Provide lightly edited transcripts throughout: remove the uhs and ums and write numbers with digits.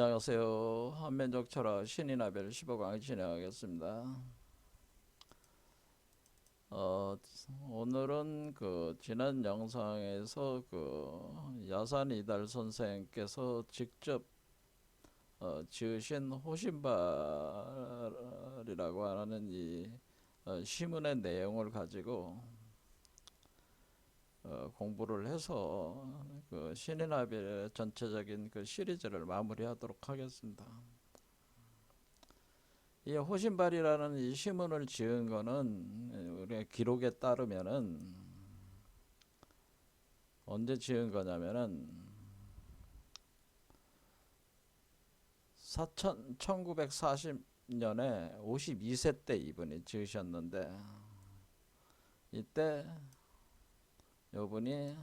안녕하세요. 한면적 철학 신인아벨 15강을 진행하겠습니다. 어, 오늘은 지난 영상에서 야산 이달 선생께서 직접 지으신 호신발이라고 하는 이 시문의 내용을 가지고 공부를 해서 신인아벨의 전체적인 시리즈를 마무리하도록 하겠습니다. 이 호신발이라는 이 시문을 지은 거는 우리 기록에 따르면은 언제 지은 거냐면은 1940년에 52세 때 이분이 지으셨는데, 이때 이분이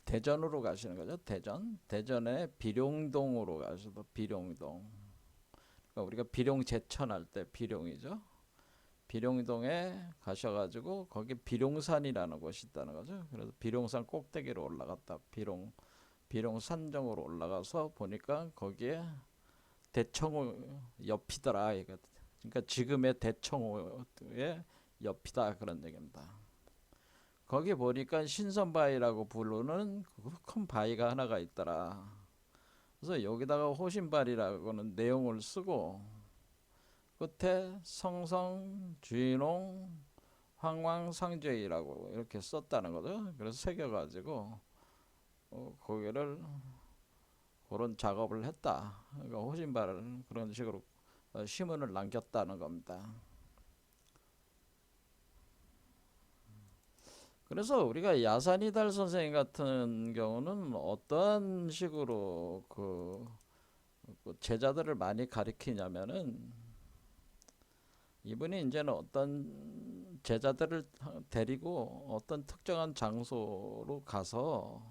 대전으로 가시는 거죠. 대전의 비룡동으로 가셔서 비룡동. 그러니까 우리가 비룡 제천할 때 비룡이죠. 비룡동에 가셔가지고 거기 비룡산이라는 곳이 있다는 거죠. 그래서 비룡산 꼭대기로 올라갔다 비룡산정으로 올라가서 보니까 거기에 대청호 옆이더라. 그러니까 지금의 대청호의 옆이다, 그런 얘기입니다. 거기 보니까 신선바위라고 부르는 큰 바위가 하나가 있더라. 그래서 여기다가 호신발이라고는 내용을 쓰고 끝에 성성 주인홍 황왕상제이라고 이렇게 썼다는 거죠. 그래서 새겨가지고 거기를 그런 작업을 했다. 그러니까 호신발을 그런 식으로 시문을 남겼다는 겁니다. 그래서 우리가 야산이달 선생님 같은 경우는 어떠한 식으로 제자들을 많이 가리키냐면은, 이분이 이제는 어떤 제자들을 데리고 어떤 특정한 장소로 가서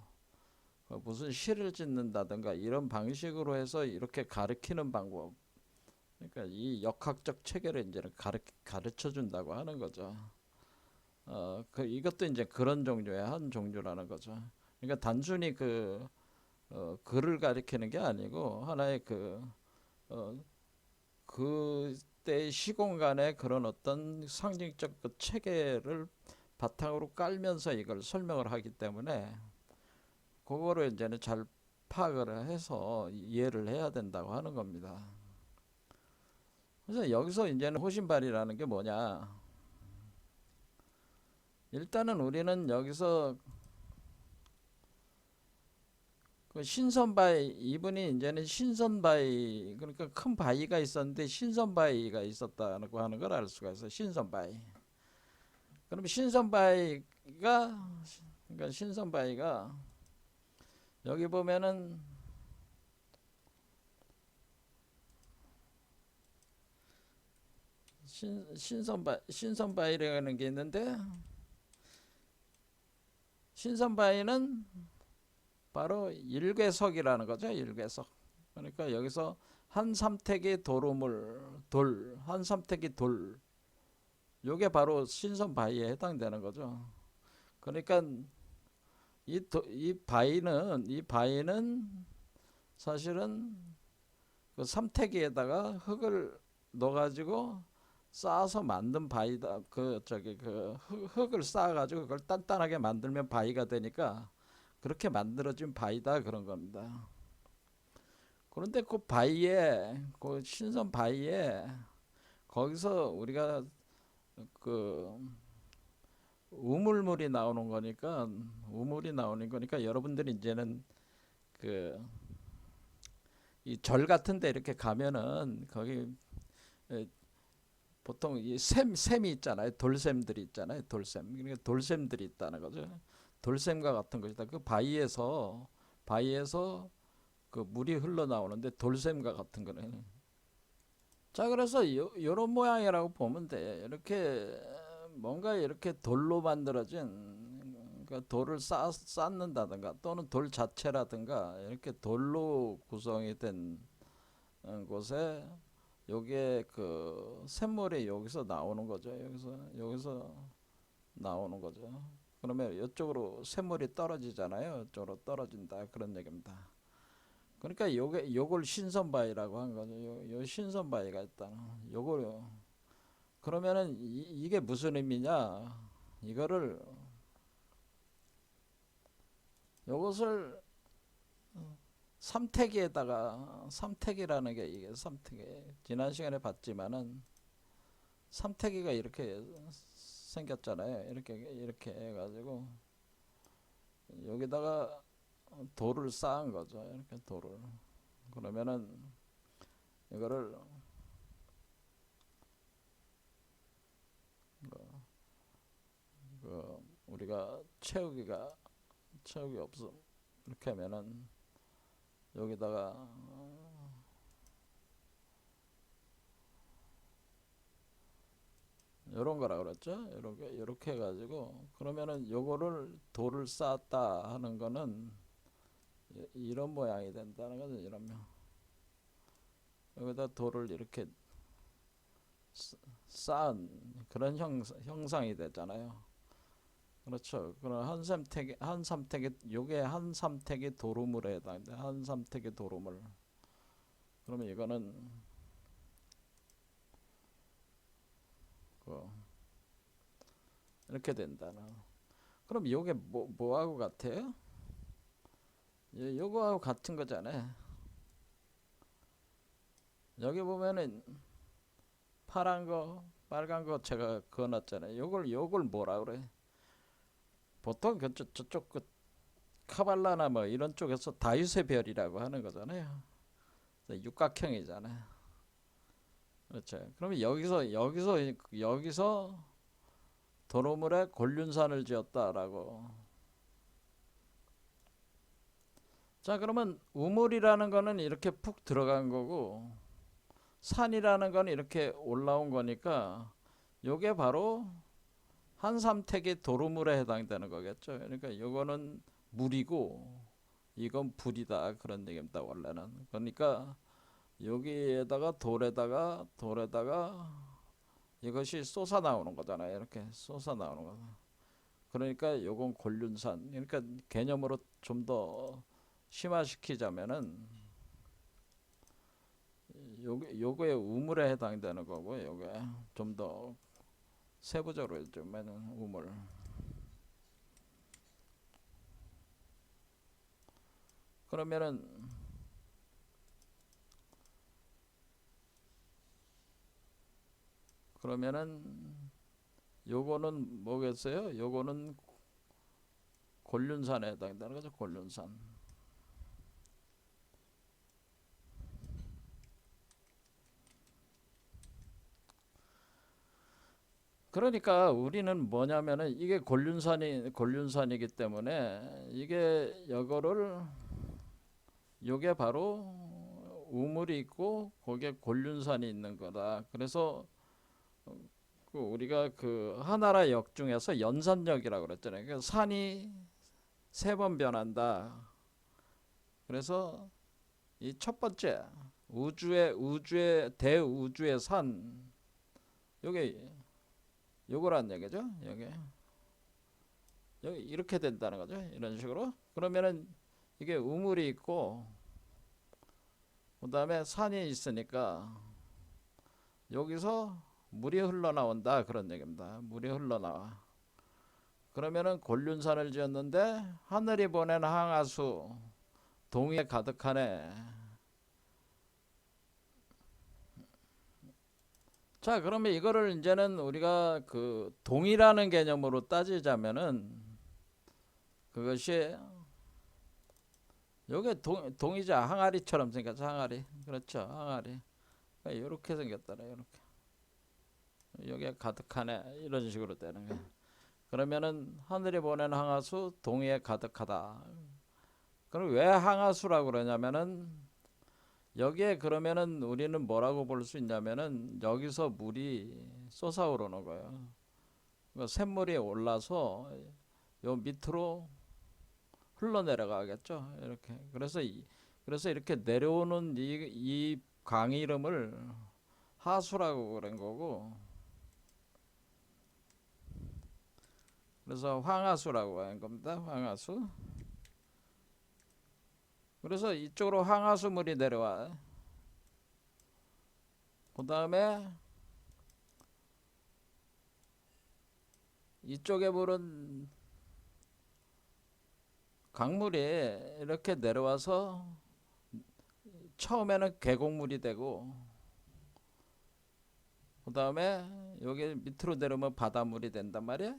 무슨 시를 짓는다든가 이런 방식으로 해서 이렇게 가르치는 방법, 그러니까 이 역학적 체계를 이제는 가르쳐 준다고 하는 거죠. 이것도 이제 그런 종류의 한 종류라는 거죠. 그러니까 단순히 글을 가리키는 게 아니고 하나의 어, 그때 시공간의 그런 어떤 상징적 체계를 바탕으로 깔면서 이걸 설명을 하기 때문에 그거를 이제는 잘 파악을 해서 이해를 해야 된다고 하는 겁니다. 그래서 여기서 이제는 호신발이라는 게 뭐냐? 일단은 우리는 여기서 신선바위, 이분이 이제는 신선바위, 그러니까 큰 바위가 있었는데 신선바위가 있었다고 하는 걸 알 수가 있어요. 신선바위. 그럼 그러니까 신선바위가 여기 보면은 신선바위라는 게 있는데, 신선바위는 바로 일괴석이라는 거죠. 일괴석. 그러니까 여기서 한 삼택의 한 삼택의 돌, 요게 바로 신선바위에 해당되는 거죠. 그러니까 이 바위는 사실은 그 삼택에다가 흙을 넣어가지고 쌓아서 만든 바위다. 흙을 쌓아가지고 그걸 단단하게 만들면 바위가 되니까 그렇게 만들어진 바위다, 그런 겁니다. 그런데 그 신선 바위에 거기서 우리가 그 우물이 나오는 거니까 여러분들이 이제는 그 이 절 같은데 이렇게 가면은 거기 보통 이 샘이 있잖아요. 돌샘들이 있잖아요. 그러니까 돌샘들이 있다는 거죠. 돌샘과 같은 것이다. 그 바위에서 그 물이 흘러나오는데 돌샘과 같은 거는. 자, 그래서 요런 모양이라고 보면 돼. 이렇게 뭔가 이렇게 돌로 만들어진, 그 돌을 쌓는다든가 또는 돌 자체라든가 이렇게 돌로 구성이 된 곳에 요게 샘물이 여기서 나오는 거죠. 여기서 나오는 거죠. 그러면 이쪽으로 샘물이 떨어지잖아요. 이쪽으로 떨어진다, 그런 얘기입니다. 그러니까 요걸 신선바위라고 한 거죠. 요 신선바위가 있다. 요걸 그러면은 이게 무슨 의미냐? 이거를 요것을 삼택에다가 삼택이라는 게 이게 삼택이 지난 시간에 봤지만은 삼택이가 이렇게 생겼잖아요. 이렇게 해가지고 여기다가 돌을 쌓은 거죠. 이렇게 돌을. 그러면은 이거를 우리가 채우기 없음 이렇게 하면은 여기다가 요런 거라 그랬죠. 이렇게 해가지고 그러면은 요거를 돌을 쌓았다 하는 거는 이런 모양이 된다는 거죠. 이러면 여기다 돌을 이렇게 쌓은 그런 형상이 되잖아요. 그렇죠. 그럼 한 삼택이 요게 한 삼택의 도루물에 해당돼. 한 삼택의 도루물. 그러면 이거는 이렇게 된다는. 그럼 요게 뭐하고 같아요? 요거하고 같은 거잖아요. 여기 보면은 파란 거, 빨간 거 제가 그어놨잖아요. 요걸 뭐라 그래? 보통 저쪽 그 카발라나 뭐 이런 쪽에서 다윗의 별이라고 하는 거잖아요. 육각형이잖아요. 그렇죠. 그러면 여기서 도로물에 곤륜산을 지었다라고. 자, 그러면 우물이라는 거는 이렇게 푹 들어간 거고 산이라는 건 이렇게 올라온 거니까 요게 바로 한삼택의 도루물에 해당되는 거겠죠. 그러니까 요거는 물이고 이건 불이다 그런 얘기입니다. 원래는. 그러니까 여기에다가 돌에다가 이것이 솟아 나오는 거잖아요. 이렇게 솟아 나오는 거. 그러니까 요건 곤륜산. 그러니까 개념으로 좀 더 심화시키자면은 요거의 우물에 해당되는 거고 요게 좀 더 세부적으로 해주면은 우물. 그러면은 요거는 뭐겠어요? 요거는 곤륜산에 해당되는 거죠. 곤륜산. 그러니까 우리는 뭐냐면은 이게 곤륜산이기 때문에 이게 요게 바로 우물이 있고 거기에 곤륜산이 있는 거다. 그래서 그 우리가 그 하나라 역 중에서 연산역이라고 그랬잖아요. 그 산이 세 번 변한다. 그래서 이 첫 번째 우주의 대우주의 산 요게 요거란 얘기죠. 여기 이렇게 된다는 거죠. 이런 식으로. 그러면은 이게 우물이 있고 그다음에 산이 있으니까 여기서 물이 흘러나온다 그런 얘기입니다. 물이 흘러나와. 그러면은 곤륜산을 지었는데 하늘이 보낸 항아수 동이에 가득하네. 자, 그러면 이거를 이제는 우리가 그 동이라는 개념으로 따지자면은 그것이 요게 동이자 항아리처럼 생겼죠. 항아리. 그렇죠. 항아리. 그러니까 이렇게 생겼잖아요. 이렇게. 여기에 가득하네. 이런 식으로 되는 거예요. 그러면은 하늘이 보낸 항아수 동이에 가득하다. 그럼 왜 항아수라고 그러냐면은 여기에 그러면은 우리는 뭐라고 볼 수 있냐면은 여기서 물이 솟아오르는 거예요. 그러니까 샘물이 올라서 요 밑으로 흘러내려가겠죠. 이렇게. 그래서 이렇게 내려오는 이 강 이름을 하수라고 그런 거고, 그래서 황하수라고 하는 겁니다. 황하수. 그래서 이쪽으로 황화수물이 내려와. 그 다음에 이쪽에 물은 강물이 이렇게 내려와서 처음에는 계곡물이 되고, 그 다음에 여기 밑으로 내려오면 바닷물이 된단 말이야.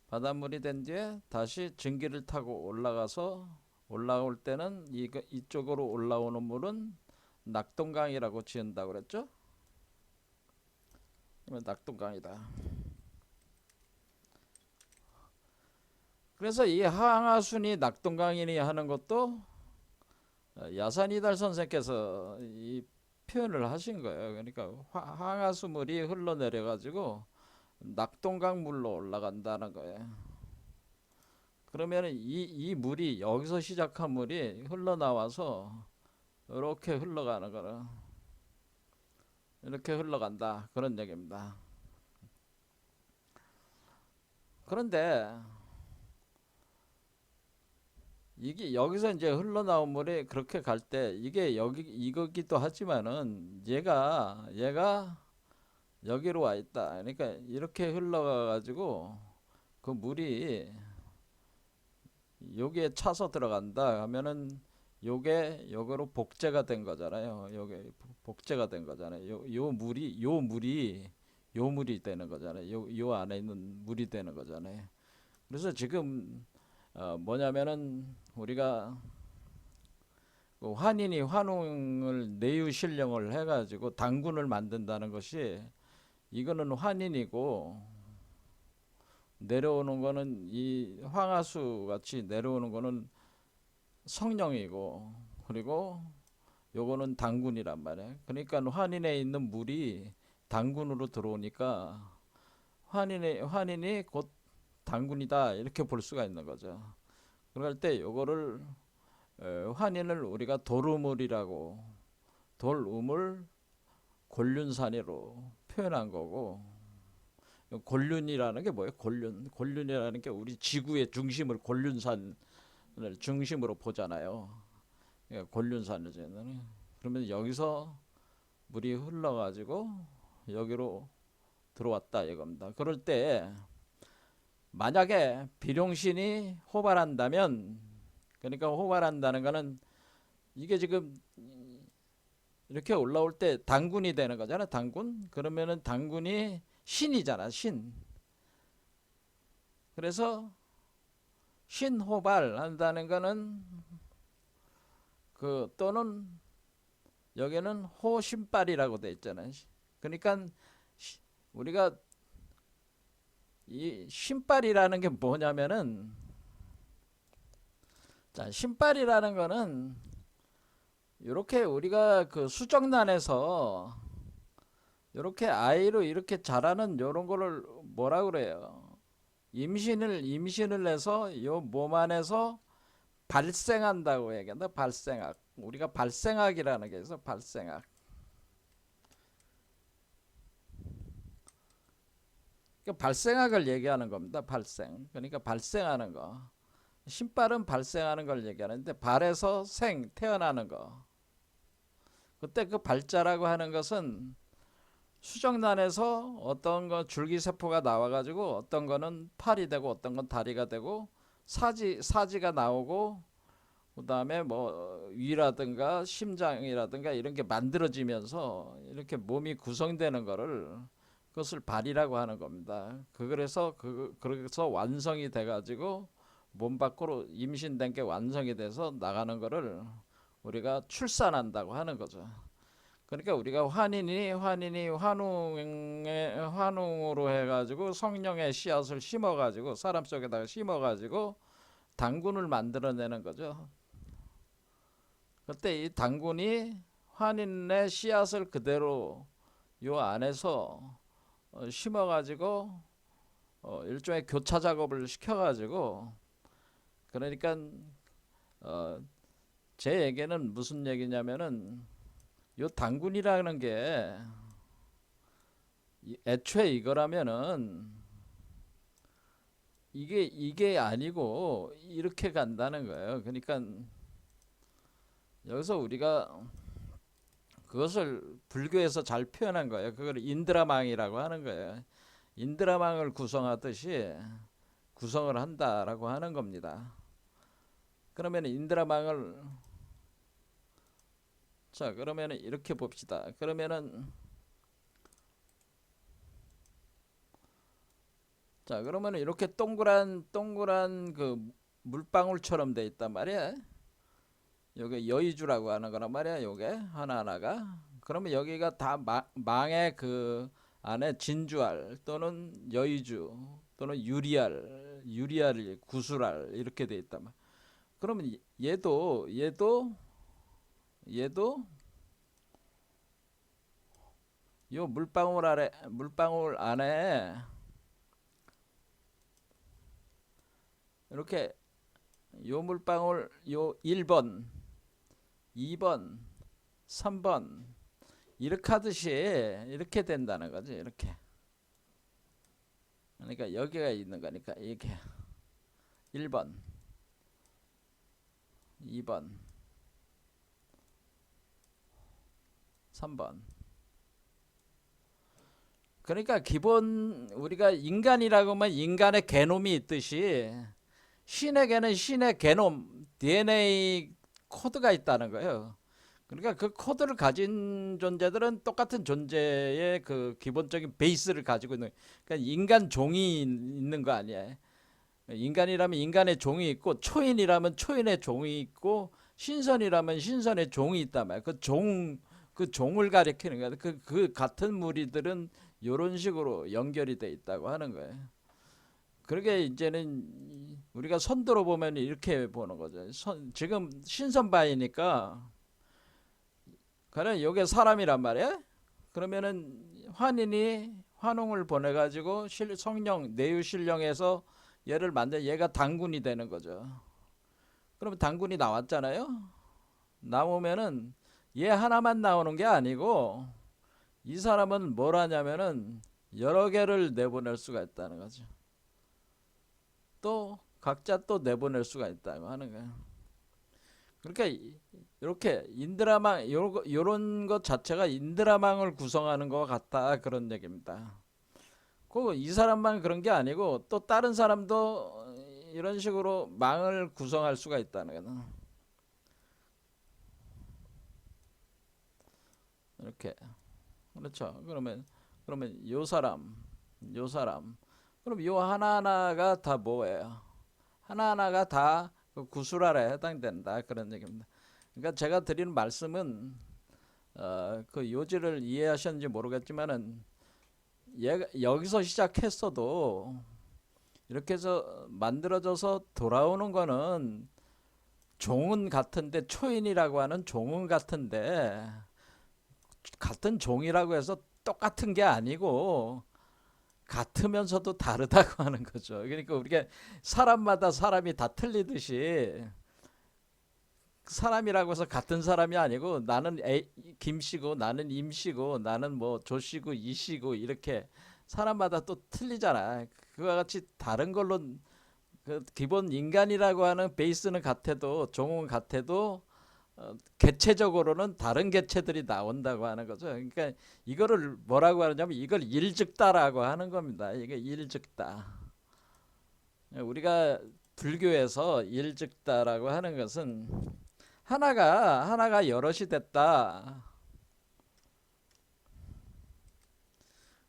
바닷물이 된 뒤에 다시 증기를 타고 올라가서, 올라올 때는 이쪽으로 올라오는 물은 낙동강이라고 지은다고 그랬죠. 낙동강이다. 그래서 이 항하순이 낙동강이니 하는 것도 야산이달 선생께서 이 표현을 하신 거예요. 그러니까 항하수물이 흘러내려 가지고 낙동강 물로 올라간다는 거예요. 그러면 이 물이, 여기서 시작한 물이 흘러나와서 이렇게 흘러가는 거라, 이렇게 흘러간다, 그런 얘기입니다. 그런데 이게 여기서 이제 흘러나온 물이 그렇게 갈 때, 이게 여기 이거기도 하지만은 얘가 여기로 와 있다. 그러니까 이렇게 흘러가 가지고 그 물이 여기에 차서 들어간다 하면은 요게 요거로 복제가 된 거잖아요. 요게 복제가 된 거잖아요. 요 물이 되는 거잖아요. 요 안에 있는 물이 되는 거잖아요. 그래서 지금 뭐냐면은 우리가 그 환인이 환웅을 내유 신령을 해가지고 당군을 만든다는 것이, 이거는 환인이고, 내려오는 거는 이 황하수 같이 내려오는 거는 성령이고, 그리고 요거는 당군이란 말이에요. 그러니까 환인에 있는 물이 당군으로 들어오니까 환인이 곧 당군이다, 이렇게 볼 수가 있는 거죠. 그럴 때 요거를 환인을 우리가 돌우물이라고, 돌우물 곤륜산이로 표현한 거고, 곤륜이라는 게 뭐예요? 곤륜이라는 게 우리 지구의 중심을, 곤륜산을 중심으로 보잖아요. 곤륜산을 저는, 그러면 여기서 물이 흘러가지고 여기로 들어왔다 이겁니다. 그럴 때 만약에 비룡신이 호발한다면, 그러니까 호발한다는 거는 이게 지금 이렇게 올라올 때 당군이 되는 거잖아. 당군. 그러면은 당군이 신이잖아. 신. 그래서 신호발 한다는 거는 그 또는 여기는 호신발이라고 돼 있잖아요. 그러니까 우리가 이 신발이라는 게 뭐냐면은, 자, 신발이라는 거는 이렇게 우리가 그 수정란에서 이렇게 아이로 이렇게 자라는 요런 거를 뭐라 그래요? 임신을 해서 요 몸 안에서 발생한다고 얘기한다. 발생학. 우리가 발생학이라는 게 있어. 발생학. 그러니까 발생학을 얘기하는 겁니다. 발생. 그러니까 발생하는 거. 신발은 발생하는 걸 얘기하는데, 발에서 태어나는 거. 그때 그 발자라고 하는 것은 수정란에서 어떤 거 줄기세포가 나와가지고 어떤 거는 팔이 되고 어떤 건 다리가 되고 사지가 나오고, 그 다음에 뭐 위라든가 심장이라든가 이런 게 만들어지면서 이렇게 몸이 구성되는 거를, 그것을 발이라고 하는 겁니다. 그래서 완성이 돼가지고 몸 밖으로 임신된 게 완성이 돼서 나가는 거를 우리가 출산한다고 하는 거죠. 그러니까 우리가 환인이 환웅으로 해가지고 성령의 씨앗을 심어가지고 사람 속에다가 심어가지고 당군을 만들어내는 거죠. 그때 이 당군이 환인의 씨앗을 그대로 요 안에서 심어가지고 일종의 교차 작업을 시켜가지고, 그러니까 제 얘기는 무슨 얘기냐면은, 요 당군이라는 게 애초에 이거라면은 이게 아니고 이렇게 간다는 거예요. 그러니까 여기서 우리가 그것을 불교에서 잘 표현한 거예요. 그걸 인드라망이라고 하는 거예요. 인드라망을 구성하듯이 구성을 한다라고 하는 겁니다. 그러면 인드라망을 자 그러면 이렇게 봅시다. 그러면은 자 그러면 이렇게 동그란 그 물방울처럼 돼 있단 말이야. 요게 여의주라고 하는 거란 말이야. 요게 하나하나가. 그러면 여기가 다 망의 그 안에 진주알 또는 여의주 또는 유리알, 구슬알 이렇게 돼 있단 말이야. 그러면 얘도 요 물방울 안에 이렇게 요 물방울 요 1번, 2번, 3번 이렇게 하듯이 이렇게 된다는 거지. 이렇게. 그러니까 여기가 있는 거니까 이렇게 1번, 2번, 3번. 그러니까 기본 우리가 인간이라고 하면 인간의 게놈이 있듯이 신에게는 신의 게놈 DNA 코드가 있다는 거예요. 그러니까 그 코드를 가진 존재들은 똑같은 존재의 그 기본적인 베이스를 가지고 있는, 그러니까 인간 종이 있는 거 아니야. 인간이라면 인간의 종이 있고 초인이라면 초인의 종이 있고 신선이라면 신선의 종이 있단 말이야. 그 종을 가리키는 거야. 그 같은 무리들은 이런 식으로 연결이 돼 있다고 하는 거예요. 그러게 이제는 우리가 선도로 보면 이렇게 보는 거죠. 지금 신선바이니까 그래 요게 사람이란 말이야. 그러면은 환인이 환웅을 보내가지고 성령 내유 신령에서 얘를 만든 얘가 당군이 되는 거죠. 그러면 당군이 나왔잖아요. 나오면은 얘 하나만 나오는 게 아니고 이 사람은 뭘 하냐면은 여러 개를 내보낼 수가 있다는 거죠. 또 각자 또 내보낼 수가 있다고 하는 거예요. 그러니까 이렇게 인드라망 요런 것 자체가 인드라망을 구성하는 것 같다 그런 얘기입니다. 이 사람만 그런 게 아니고 또 다른 사람도 이런 식으로 망을 구성할 수가 있다는 거예요. 이렇게. 그렇죠. 그러면 요 사람 그럼 요 하나하나가 다 뭐예요? 하나하나가 다 그 구술알에 해당된다 그런 얘기입니다. 그러니까 제가 드리는 말씀은 그 요지를 이해하셨는지 모르겠지만은 여기서 시작했어도 이렇게 해서 만들어져서 돌아오는 거는 종은 같은데 초인이라고 하는 종은 같은데 같은 종이라고 해서 똑같은 게 아니고 같으면서도 다르다고 하는 거죠. 그러니까 우리가 사람마다 사람이 다 틀리듯이 사람이라고 해서 같은 사람이 아니고 나는 김씨고 나는 임씨고 나는 뭐 조씨고 이씨고 이렇게 사람마다 또 틀리잖아. 그와 같이 다른 걸로 그 기본 인간이라고 하는 베이스는 같아도 종은 같아도 개체적으로는 다른 개체들이 나온다고 하는 거죠. 그러니까 이거를 뭐라고 하느냐면 이걸 일즉다라고 하는 겁니다. 이게 일즉다. 우리가 불교에서 일즉다라고 하는 것은 하나가 여럿이 됐다.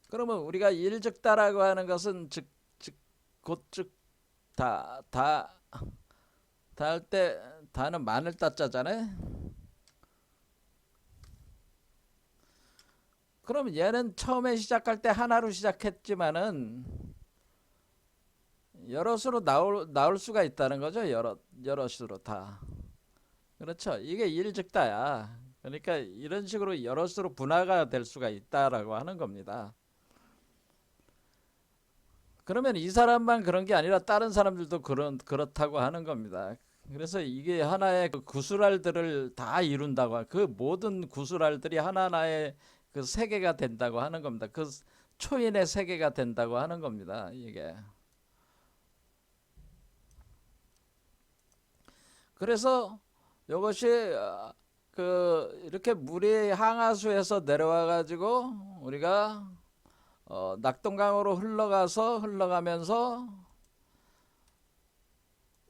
그러면 우리가 일즉다라고 하는 것은 곧즉 다 할 때 다는 마늘 따자잖아요. 그럼 얘는 처음에 시작할 때 하나로 시작했지만은 여럿으로 나올 수가 있다는 거죠. 여럿으로 다. 그렇죠. 이게 일즉다야. 그러니까 이런 식으로 여럿으로 분화가 될 수가 있다라고 하는 겁니다. 그러면 이 사람만 그런 게 아니라 다른 사람들도 그렇다고 하는 겁니다. 그래서 이게 하나의 그 구슬알들을 다 이룬다고 그 모든 구슬알들이 하나하나의 그 세계가 된다고 하는 겁니다. 그 초인의 세계가 된다고 하는 겁니다. 이게. 그래서 이것이 이렇게 물이 항하수에서 내려와 가지고 우리가 낙동강으로 흘러가면서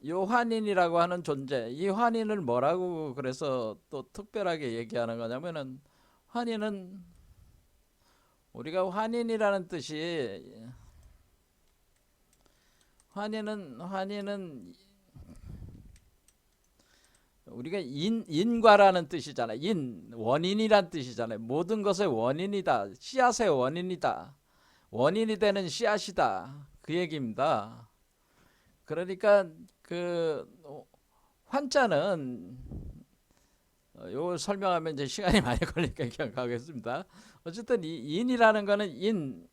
이 환인이라고 하는 존재, 이 환인을 뭐라고 그래서 또 특별하게 얘기하는 거냐면은, 환인은 우리가 환인이라는 뜻이, 환인은 우리가 인과라는 뜻이잖아요. 원인이란 뜻이잖아요. 모든 것의 원인이다. 씨앗의 원인이다. 원인이 되는 씨앗이다. 그 얘기입니다. 그러니까 환자는 요 설명하면 이제 시간이 많이 걸리니까 그냥 가겠습니다. 어쨌든 이 인이라는 거는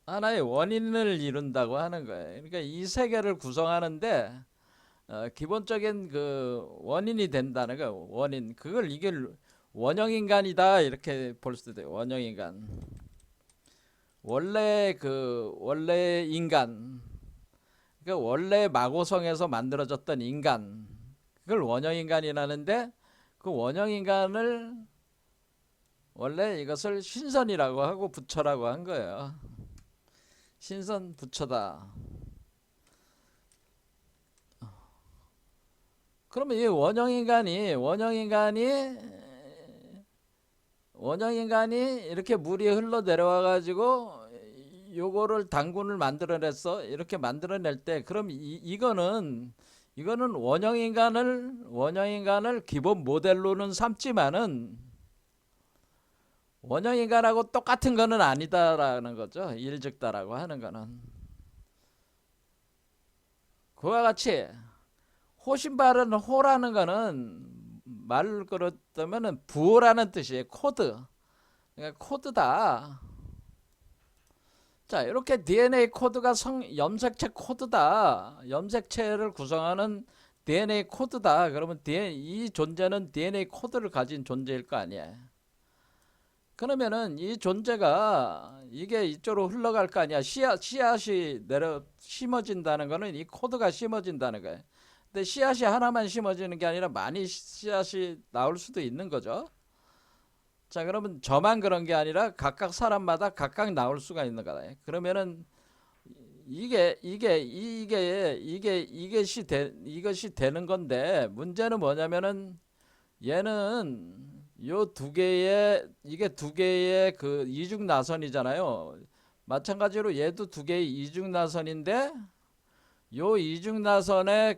하나의 원인을 이룬다고 하는 거예요. 그러니까 이 세계를 구성하는데 기본적인 원인이 된다는 거. 원인, 그걸 이게 원형인간이다 이렇게 볼 수도 돼요. 원형인간, 원래 인간, 그러니까 원래 마고성에서 만들어졌던 인간, 그걸 원형인간이라는데, 그 원형인간을 원래 이것을 신선이라고 하고 부처라고 한 거예요. 신선 부처다. 그러면 이 원형인간이 이렇게 물이 흘러 내려와 가지고 요거를 당군을 만들어냈어. 이렇게 만들어낼 때, 그럼 이거는 원형인간을 기본 모델로는 삼지만은 원형인간하고 똑같은 거는 아니다라는 거죠. 일즉다라고 하는 거는. 그와 같이 호신발은, 호라는 거는 말을 그렇다면은 부호라는 뜻이에요. 코드. 그러니까 코드다. 자, 이렇게 DNA 코드가 염색체 코드다. 염색체를 구성하는 DNA 코드다. 그러면 이 존재는 DNA 코드를 가진 존재일 거 아니에요. 그러면은 이 존재가 이게 이쪽으로 흘러갈 거 아니야. 씨앗이 심어진다는 거는 이 코드가 심어진다는 거예요. 근데 씨앗이 하나만 심어지는 게 아니라 많이 씨앗이 나올 수도 있는 거죠. 자, 그러면 저만 그런 게 아니라 각각 사람마다 각각 나올 수가 있는 거다. 그러면은 이것이 되는 건데, 문제는 뭐냐면은 얘는 이게 두 개의 그 이중 나선이잖아요. 마찬가지로 얘도 두 개의 이중 나선인데, 요 이중 나선의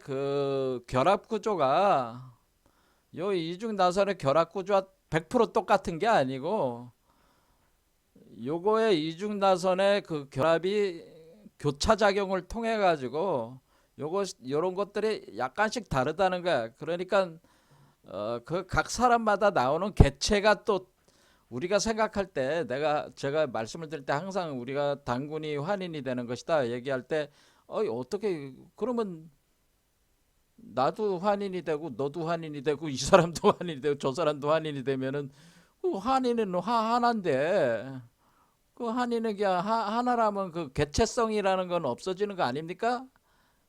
결합 구조가, 요 이중 나선의 결합 구조와 100% 똑같은 게 아니고, 요거의 이중 나선의 결합이 교차 작용을 통해 가지고 요런 것들이 약간씩 다르다는 거야. 그러니까 각 사람마다 나오는 개체가 또, 우리가 생각할 때, 제가 말씀을 드릴 때 항상 우리가 당군이 환인이 되는 것이다 얘기할 때, 어떻게 그러면 나도 환인이 되고 너도 환인이 되고 이 사람도 환인이 되고 저 사람도 환인이 되면은, 환인은 하나인데, 그 환인은 그냥 하나라면 그 개체성이라는 건 없어지는 거 아닙니까?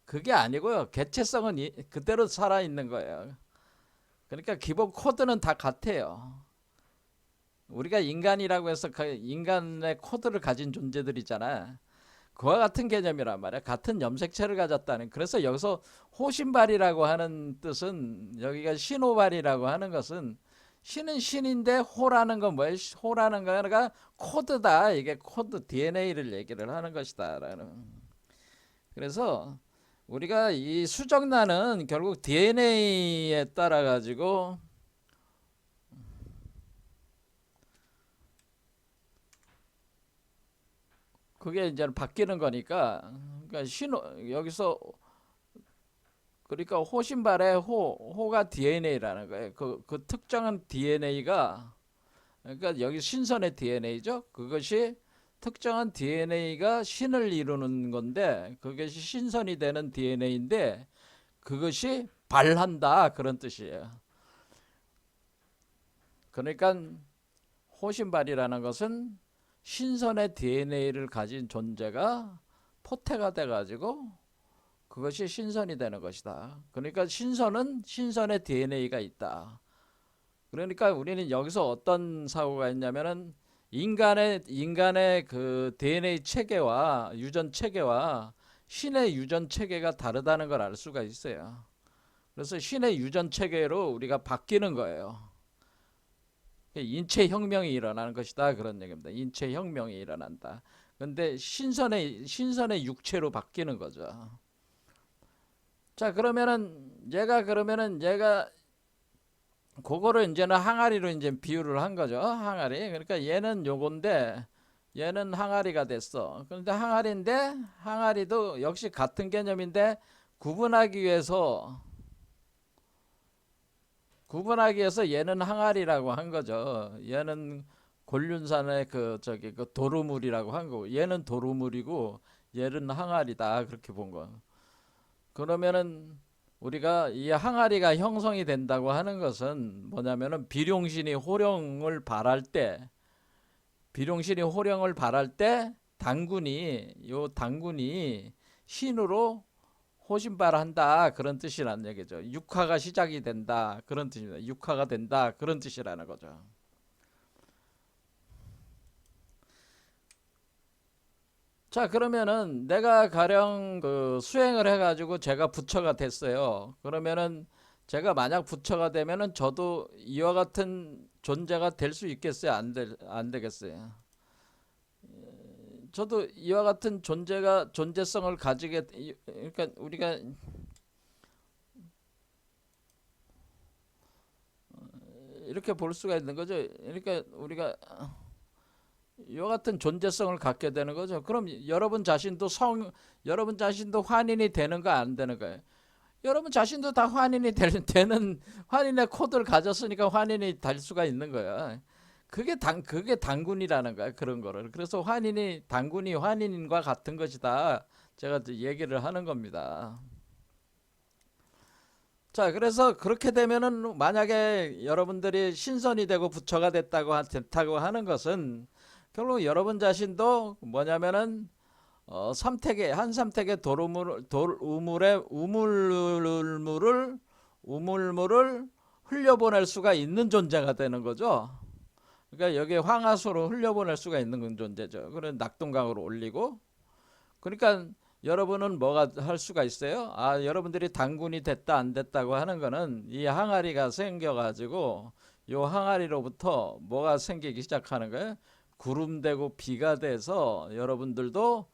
그게 아니고요. 개체성은 그대로 살아 있는 거예요. 그러니까 기본 코드는 다 같아요. 우리가 인간이라고 해서 그 인간의 코드를 가진 존재들이잖아. 그와 같은 개념이란 말이야. 같은 염색체를 가졌다는. 그래서 여기서 호신발이라고 하는 뜻은, 여기가 신호발이라고 하는 것은, 신은 신인데 호라는 건 뭐예요? 호라는 거가 코드다. 이게 코드 DNA를 얘기를 하는 것이다라는. 그래서 우리가 이 수정란은 결국 DNA에 따라 가지고 그게 이제 바뀌는 거니까, 그러니까 여기서, 그러니까 호신발의 호가 DNA라는 거예요. 그 특정한 DNA가, 그러니까 여기 신선의 DNA죠. 그것이 특정한 DNA가 신을 이루는 건데, 그것이 신선이 되는 DNA인데, 그것이 발한다 그런 뜻이에요. 그러니까 호신발이라는 것은 신선의 DNA를 가진 존재가 포태가 돼가지고 그것이 신선이 되는 것이다. 그러니까 신선은 신선의 DNA가 있다. 그러니까 우리는 여기서 어떤 사고가 있냐면은 인간의 그 DNA 체계와 유전 체계와 신의 유전 체계가 다르다는 걸 알 수가 있어요. 그래서 신의 유전 체계로 우리가 바뀌는 거예요. 인체 혁명이 일어나는 것이다 그런 얘기입니다. 인체 혁명이 일어난다. 근데 신선의 육체로 바뀌는 거죠. 자, 그러면은 얘가 그거를 이제는 항아리로 이제 비유를 한 거죠. 항아리. 그러니까 얘는 요건데 얘는 항아리가 됐어. 그런데 항아리도 역시 같은 개념인데 구분하기 위해서 얘는 항아리라고 한 거죠. 얘는 곤륜산의 그 도루묵이라고 한 거고 얘는 도루묵이고 얘는 항아리다 그렇게 본 거. 그러면은 우리가 이 항아리가 형성이 된다고 하는 것은 뭐냐면은 비룡신이 호령을 발할 때 당군이 신으로 호신발한다 그런 뜻이라는 얘기죠. 육화가 시작이 된다 그런 뜻입니다. 육화가 된다 그런 뜻이라는 거죠. 자, 그러면은 내가 가령 그 수행을 해가지고 제가 부처가 됐어요. 그러면은 제가 만약 부처가 되면은 저도 이와 같은 존재가 될 수 있겠어요? 안 되겠어요? 저도 이와 같은 존재성을 그러니까 우리가 이렇게 볼 수가 있는 거죠. 그러니까 우리가 이와 같은 존재성을 갖게 되는 거죠. 그럼 여러분 자신도 환인이 되는 거 안 되는 거예요? 여러분 자신도 다 되는 환인의 코드를 가졌으니까 환인이 될 수가 있는 거야. 그게 당군이라는 거야. 그런 거를. 그래서 당군이 환인과 같은 것이다. 제가 얘기를 하는 겁니다. 자, 그래서 그렇게 되면은 만약에 여러분들이 신선이 되고 부처가 됐다고 하는 것은 결국 여러분 자신도 뭐냐면은 한 삼택의 우물물을 흘려보낼 수가 있는 존재가 되는 거죠. 그러니까 여기에 황하수로 흘려보낼 수가 있는 존재죠. 그런 낙동강으로 올리고. 그러니까 여러분은 뭐가 할 수가 있어요? 아, 여러분들이 당군이 됐다 안 됐다고 하는 거는 이 항아리가 생겨가지고 요 항아리로부터 뭐가 생기기 시작하는 거예요? 구름 되고 비가 돼서 여러분들도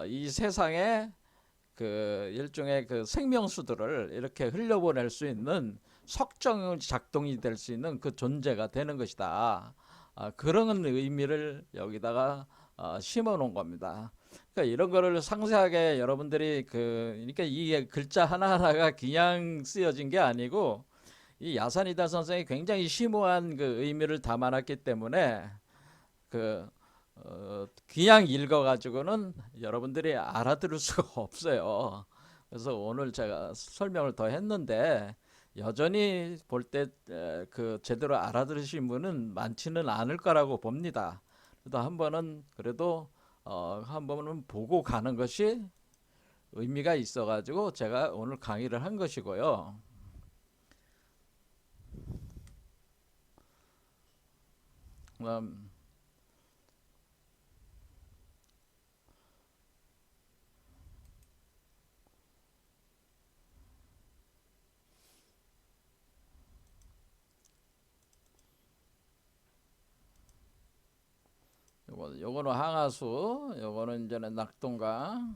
이 세상에 그 일종의 그 생명수들을 이렇게 흘려보낼 수 있는 석정 작동이 될 수 있는 그 존재가 되는 것이다. 그런 의미를 여기다가 심어 놓은 겁니다. 그러니까 이런 거를 상세하게 여러분들이 그러니까 이 글자 하나하나가 그냥 쓰여진 게 아니고 이 야산이다 선생이 굉장히 심오한 그 의미를 담아놨기 때문에 그 그냥 읽어가지고는 여러분들이 알아들을 수가 없어요. 그래서 오늘 제가 설명을 더 했는데 여전히 볼 때 그 제대로 알아들으신 분은 많지는 않을 거라고 봅니다. 그래도 한 번은 보고 가는 것이 의미가 있어가지고 제가 오늘 강의를 한 것이고요. 요거는 항하수, 요거는 이제는 낙동강.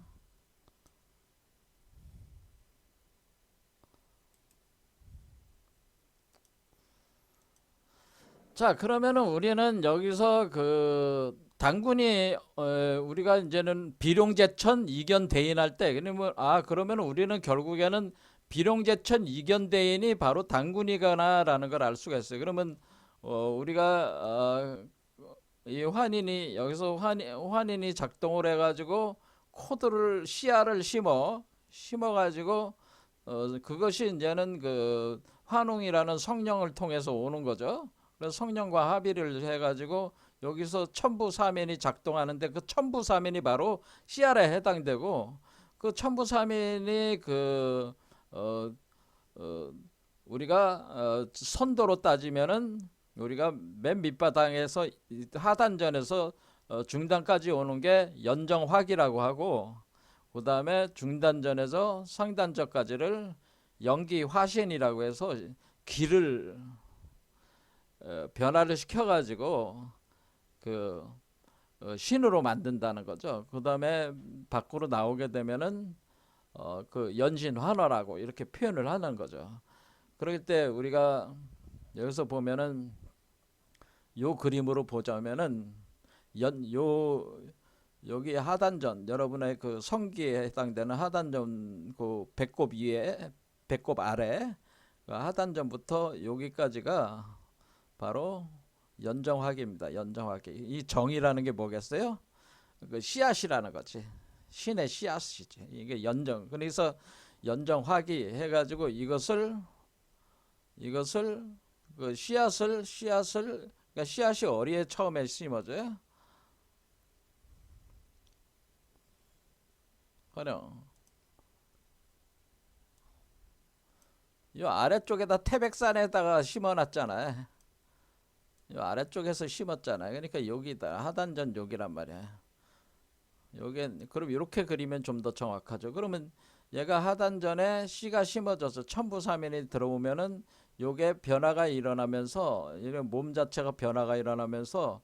자, 그러면은 우리는 여기서 그 당군이 우리가 이제는 비룡제천 이견대인할 때 그러면 우리는 결국에는 비룡제천 이견대인이 바로 당군이구나라는 걸 알 수가 있어요. 그러면 우리가 이 여기서 환인이 작동을 해가지고 코드를 씨알을 심어가지고 그것이 이제는 그 환웅이라는 성령을 통해서 오는 거죠. 그래서 성령과 합의를 해가지고 여기서 천부사면이 작동하는데 그 천부사면이 바로 씨알에 해당되고 그 천부사면이 어, 어, 우리가 선도로 따지면은 우리가 맨 밑바닥에서 하단전에서 중단까지 오는 게 연정화기라고 하고, 그 다음에 중단전에서 상단전까지를 연기화신이라고 해서 기를 변화를 시켜가지고 그 신으로 만든다는 거죠. 그 다음에 밖으로 나오게 되면은 그 연신환화라고 이렇게 표현을 하는 거죠. 그럴 때 우리가 여기서 보면은 요 그림으로 보자면은 여기 하단전, 여러분의 그 성기에 해당되는 하단전 그 배꼽 위에, 배꼽 아래 그 하단전부터 여기까지가 바로 연정화기입니다. 연정화기. 이 정이라는 게 뭐겠어요? 그 씨앗이라는 거지. 신의 씨앗이지. 이게 연정. 그래서 연정화기 해가지고 이것을 그 씨앗을 그러니까 씨앗이 어디에 처음에 심어져요? 그냥 이 아래쪽에다 태백산에다가 심어놨잖아요. 이 아래쪽에서 심었잖아요. 그러니까 여기다 하단전 여기란 말이야. 요게 그럼 이렇게 그리면 좀 더 정확하죠. 그러면 얘가 하단전에 씨가 심어져서 천부사면이 들어오면은 요게 변화가 일어나면서 이런 몸 자체가 변화가 일어나면서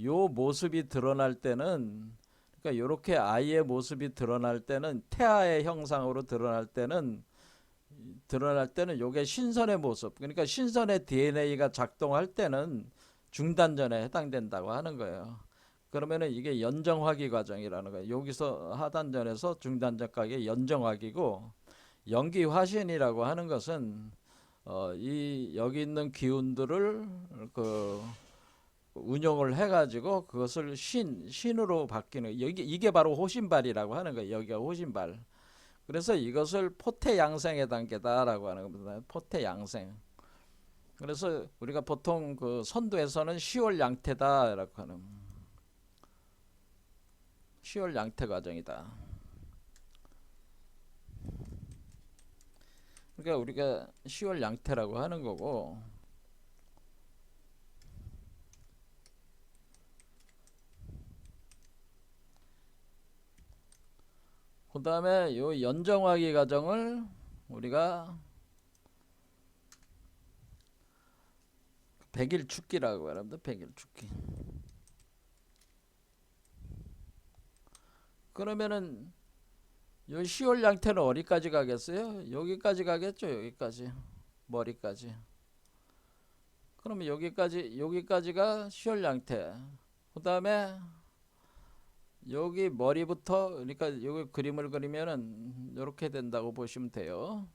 요 모습이 드러날 때는, 그러니까 요렇게 아이의 모습이 드러날 때는, 태아의 형상으로 드러날 때는 요게 신선의 모습, 그러니까 신선의 DNA가 작동할 때는 중단전에 해당된다고 하는 거예요. 그러면은 이게 연정화기 과정이라는 거예요. 여기서 하단전에서 중단전까지 연정화기고, 연기화신이라고 하는 것은 이 여기 있는 기운들을 그 운용을 해가지고 그것을 신으로 바뀌는, 여기 이게 바로 호신발이라고 하는 거예요. 여기가 호신발. 그래서 이것을 포태양생의 단계다라고 하는 겁니다. 포태양생. 그래서 우리가 보통 그 선도에서는 시월양태다라고 하는, 시월양태 과정이다. 그러니까 우리가 시월양태라고 하는 거고, 그 다음에 요 연정화기 과정을 우리가 백일축기라고 합니다. 백일축기. 그러면은 요 시월양태는 어디까지 가겠어요? 여기까지 가겠죠. 여기까지, 머리까지. 그러면 여기까지가 시월양태. 그 다음에 여기 머리부터, 그러니까 여기 그림을 그리면은 이렇게 된다고 보시면 돼요.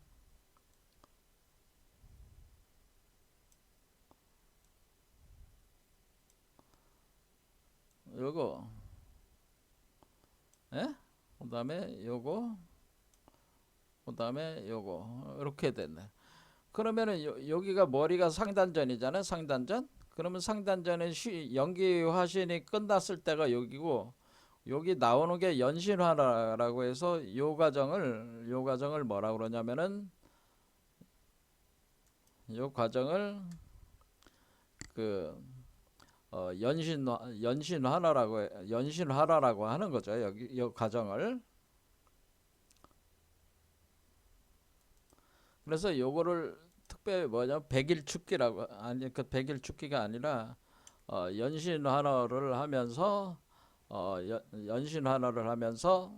요거, 예? 그 다음에 요거, 그 다음에 요거, 이렇게 됐네. 그러면은 여기가 머리가 상단전이잖아요. 상단전. 그러면 상단전에 연기 화신이 끝났을 때가 여기고, 여기 나오는 게 연신화라고 해서 요 과정을 뭐라고 그러냐면은, 요 과정을 그 연신화라고 하는 거죠. 여기 이 과정을. 그래서 요거를 특별히 뭐냐, 백일축기라고, 아니 그 백일축기가 아니라 연신환호를 하면서 연신환호를 하면서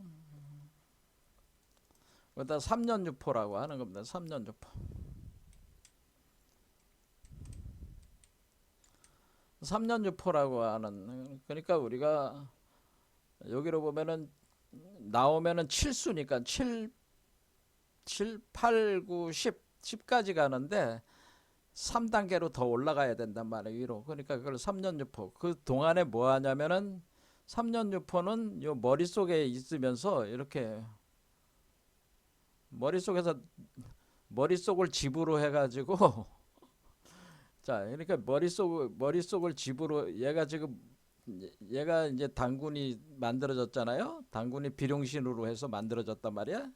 그다 삼년유포라고 하는 겁니다. 삼년유포. 삼년유포라고 하는, 그러니까 우리가 여기로 보면은 나오면은 칠수니까 7, 8, 9, 10까지 가는데 3단계로 더 올라가야 된단 말이에요. 위로. 그러니까 그걸 3년유포. 그 동안에 뭐 하냐면은 3년유포는 요 머릿속에 있으면서 이렇게 머릿속을 집으로 해가지고 자, 그러니까 머릿속을 집으로, 얘가 이제 단군이 만들어졌잖아요. 단군이 비룡신으로 해서 만들어졌단 말이야.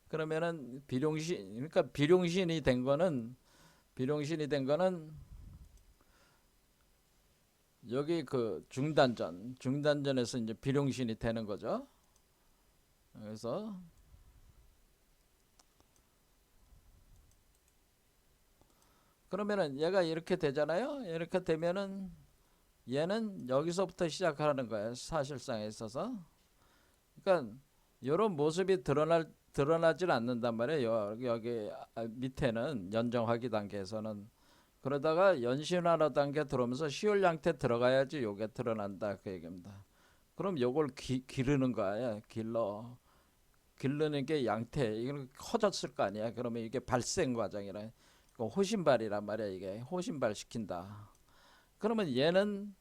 그러면은 그러니까 비룡신이 된 거는 비룡신이 된 거는 여기 그 중단전에서 이제 비룡신이 되는 거죠. 그래서 그러면은 얘가 이렇게 되잖아요. 이렇게 되면은 얘는 여기서부터 시작하는 거예요. 사실상에 있어서. 그러니까 이런 모습이 드러나질 않는단 말이에요. 여기 밑에는 연정화기 단계에서는. 그러다가 연신화로 단계 들어오면서 시올 양태 들어가야지 요게 드러난다 그 얘기입니다. 그럼 요걸 기르는 거야. 기르는 게 양태. 이건 커졌을 거 아니야. 그러면 이게 발생 과정이라. 호신발이란 말이야. 이게 호신발 시킨다. 그러면 얘는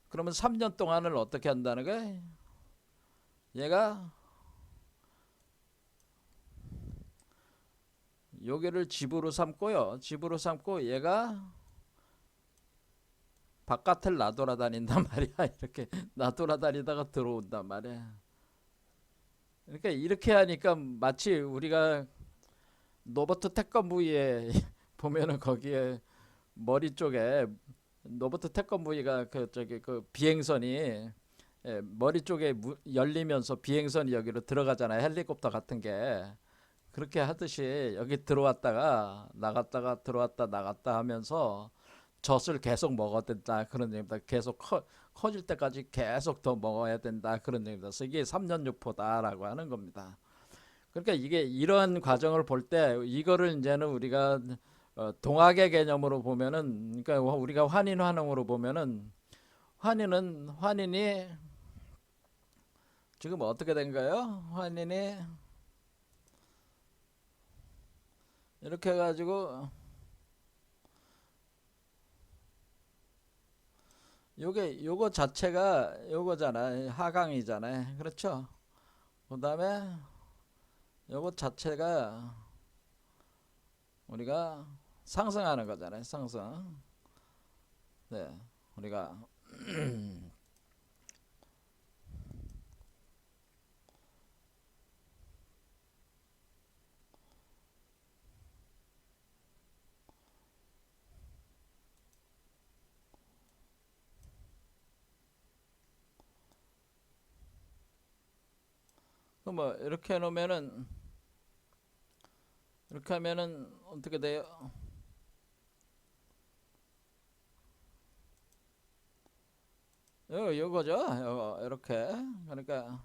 그러면 3년 동안을 어떻게 한다는 거야? 얘가 여기를 집으로 삼고요. 집으로 삼고 얘가 바깥을 나돌아다닌단 말이야. 이렇게 나돌아다니다가 들어온단 말이야. 그러니까 이렇게 하니까 마치 우리가 로버트 태권브이에 보면은 거기에 머리 쪽에 로버트 태권브이가 그 저기 그 비행선이 머리 쪽에 열리면서 비행선이 여기로 들어가잖아요. 헬리콥터 같은 게. 그렇게 하듯이 여기 들어왔다가 나갔다가 들어왔다 나갔다 하면서 젖을 계속 먹어야 된다 그런 얘기입니다. 계속 커질 때까지 계속 더 먹어야 된다 그런 얘기입니다. 그래서 이게 3년유포다라고 하는 겁니다. 그러니까 이게 이런 과정을 볼 때 이거를 이제는 우리가 동학의 개념으로 보면은 그러니까 우리가 환인 환흥으로 보면은 환인이 지금 어떻게 된 거예요? 환인이 이렇게 해가지고 요거 자체가 요거잖아. 하강이잖아요. 그렇죠? 그 다음에 요거 자체가 우리가 상승하는 거잖아요. 상승. 네. 우리가 뭐 이렇게 해놓으면은 이렇게 하면은 어떻게 돼요? 요거죠. 이렇게. 그러니까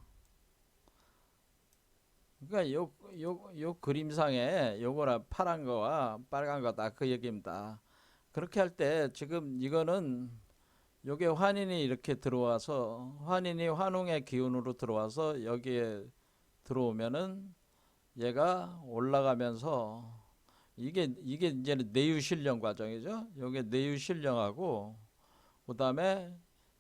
요 그림상에 요거라 파란 거와 빨간 거다 그 얘기입니다. 그렇게 할 때 지금 이거는 요게 환인이 이렇게 들어와서 환인이 환웅의 기운으로 들어와서 여기에 들어오면은 얘가 올라가면서 이게 이제 내유실령 과정이죠. 요게 내유실령하고 그다음에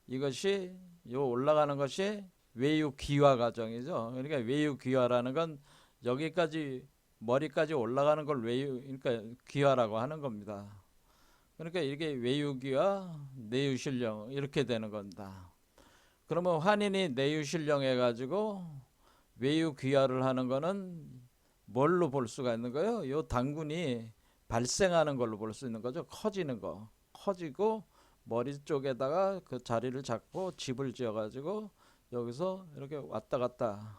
이것이 요 올라가는 것이 외유기화 과정이죠. 그러니까 외유기화라는 건 여기까지 머리까지 올라가는 걸 그러니까 기화라고 하는 겁니다. 그러니까 이게 외유기화, 내유실령 이렇게 되는 겁니다. 그러면 환인이 내유실령 해가지고 외유기화를 하는 거는 뭘로 볼 수가 있는 거예요? 요 당군이 발생하는 걸로 볼 수 있는 거죠. 커지는 거. 커지고 머리 쪽에다가 그 자리를 잡고 집을 지어가지고 여기서 이렇게 왔다 갔다